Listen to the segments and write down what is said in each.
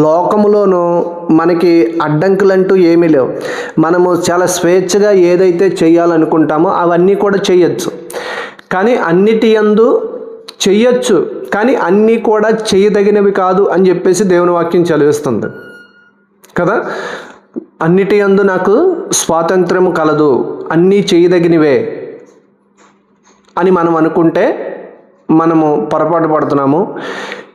లోకములోనూ మనకి అడ్డంకులంటూ ఏమీ లేవు. మనము చాలా స్వేచ్ఛగా ఏదైతే చేయాలనుకుంటామో అవన్నీ కూడా చేయొచ్చు. కానీ అన్నిటి యందు చెయ్యొచ్చు, కానీ అన్నీ కూడా చేయదగినవి కాదు అని చెప్పేసి దేవుని వాక్యం చదివిస్తుంది కదా. అన్నిటి యందు నాకు స్వాతంత్రం కలదు, అన్నీ చేయదగినవే అని మనం అనుకుంటే మనము పొరపాటు పడుతున్నాము.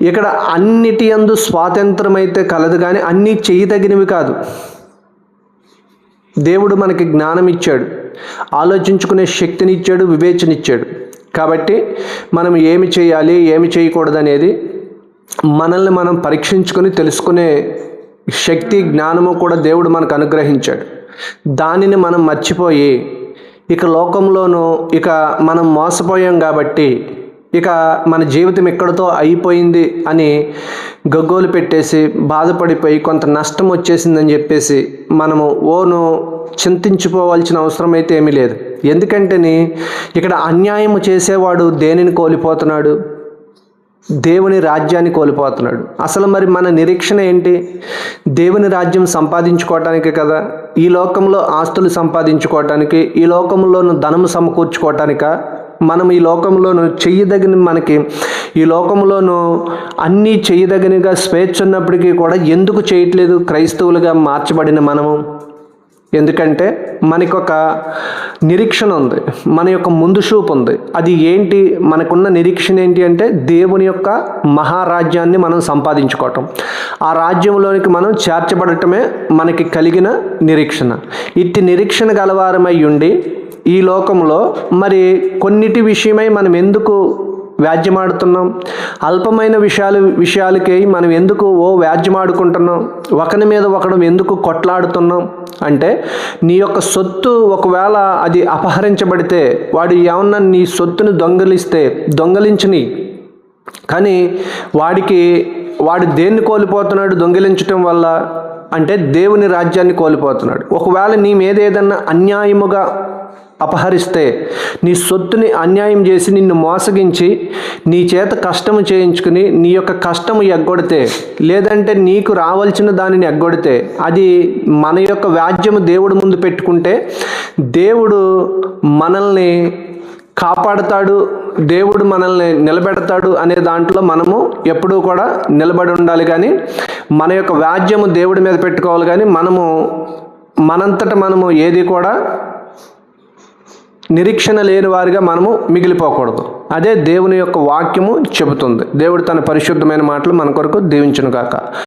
ఇక్కడ అన్నిటి యందు స్వాతంత్రం అయితే కలదు, కానీ అన్నీ చేయదగినవి కాదు. దేవుడు మనకి జ్ఞానం ఇచ్చాడు, ఆలోచించుకునే శక్తిని ఇచ్చాడు, వివేచన ఇచ్చాడు. కాబట్టి మనం ఏమి చేయాలి, ఏమి చేయకూడదు అనేది మనల్ని మనం పరీక్షించుకొని తెలుసుకునే శక్తి, జ్ఞానము కూడా దేవుడు మనకు అనుగ్రహించాడు. దానిని మనం మర్చిపోయి ఇక లోకంలోనూ ఇక మనం మోసపోయాం కాబట్టి ఇక మన జీవితం ఎక్కడితో అయిపోయింది అని గగ్గోలు పెట్టేసి బాధపడిపోయి కొంత నష్టం వచ్చేసిందని చెప్పేసి మనము చింతించిపోవాల్సిన అవసరం అయితే ఏమీ లేదు. ఎందుకంటే ఇక్కడ అన్యాయము చేసేవాడు దేనిని కోల్పోతున్నాడు? దేవుని రాజ్యాన్ని కోల్పోతున్నాడు. అసలు మరి మన నిరీక్షణ ఏంటి? దేవుని రాజ్యం సంపాదించుకోవటానికి కదా, ఈ లోకంలో ఆస్తులు సంపాదించుకోవటానికి, ఈ లోకంలోను ధనము సమకూర్చుకోవటానిక? మనం ఈ లోకంలోనూ చెయ్యదగిన, మనకి ఈ లోకంలోనూ అన్నీ చెయ్యదగినగా స్వేచ్ఛ ఉన్నప్పటికీ కూడా ఎందుకు చేయట్లేదు క్రైస్తవులుగా మార్చబడిన మనము? ఎందుకంటే మనకొక నిరీక్షణ ఉంది, మన యొక్క ముందు చూపు ఉంది. అది ఏంటి? మనకున్న నిరీక్షణ ఏంటి అంటే దేవుని యొక్క మహారాజ్యాన్ని మనం సంపాదించుకోవటం, ఆ రాజ్యంలోనికి మనం చేర్చబడటమే మనకి కలిగిన నిరీక్షణ. ఇట్టి నిరీక్షణ గలవారమై ఉండి ఈ లోకంలో మరి కొన్నిటి విషయమై మనం ఎందుకు వ్యాజ్యమాడుతున్నాం? అల్పమైన విషయాలకి మనం ఎందుకు వ్యాజ్యమాడుకుంటున్నాం? ఒకరి మీద ఒకడు ఎందుకు కొట్లాడుతున్నాం అంటే, నీ యొక్క సొత్తు ఒకవేళ అది అపహరించబడితే, వాడు ఏమన్నా నీ సొత్తును దొంగలించని, కానీ వాడు దేన్ని కోల్పోతున్నాడు దొంగిలించటం వల్ల అంటే దేవుని రాజ్యాన్ని కోల్పోతున్నాడు. ఒకవేళ నీ మీద ఏదన్నా అన్యాయముగా అపహరిస్తే, నీ సొత్తుని అన్యాయం చేసి నిన్ను మోసగించి నీ చేత కష్టము చేయించుకుని నీ యొక్క కష్టము ఎగ్గొడితే, లేదంటే నీకు రావాల్సిన దానిని ఎగ్గొడితే, అది మన యొక్క వ్యాజ్యము దేవుడు ముందు పెట్టుకుంటే దేవుడు మనల్ని కాపాడుతాడు, దేవుడు మనల్ని నిలబెడతాడు అనే దాంట్లో మనము ఎప్పుడూ కూడా నిలబడి ఉండాలి. కానీ మన యొక్క వ్యాజ్యము దేవుడి మీద పెట్టుకోవాలి. కానీ మనంతట మనము ఏది కూడా నిరీక్షణ లేని వారిగా మనము మిగిలిపోకూడదు. అదే దేవుని యొక్క వాక్యము చెబుతుంది. దేవుడు తన పరిశుద్ధమైన మాటలు మన కొరకు దీవించును గాక.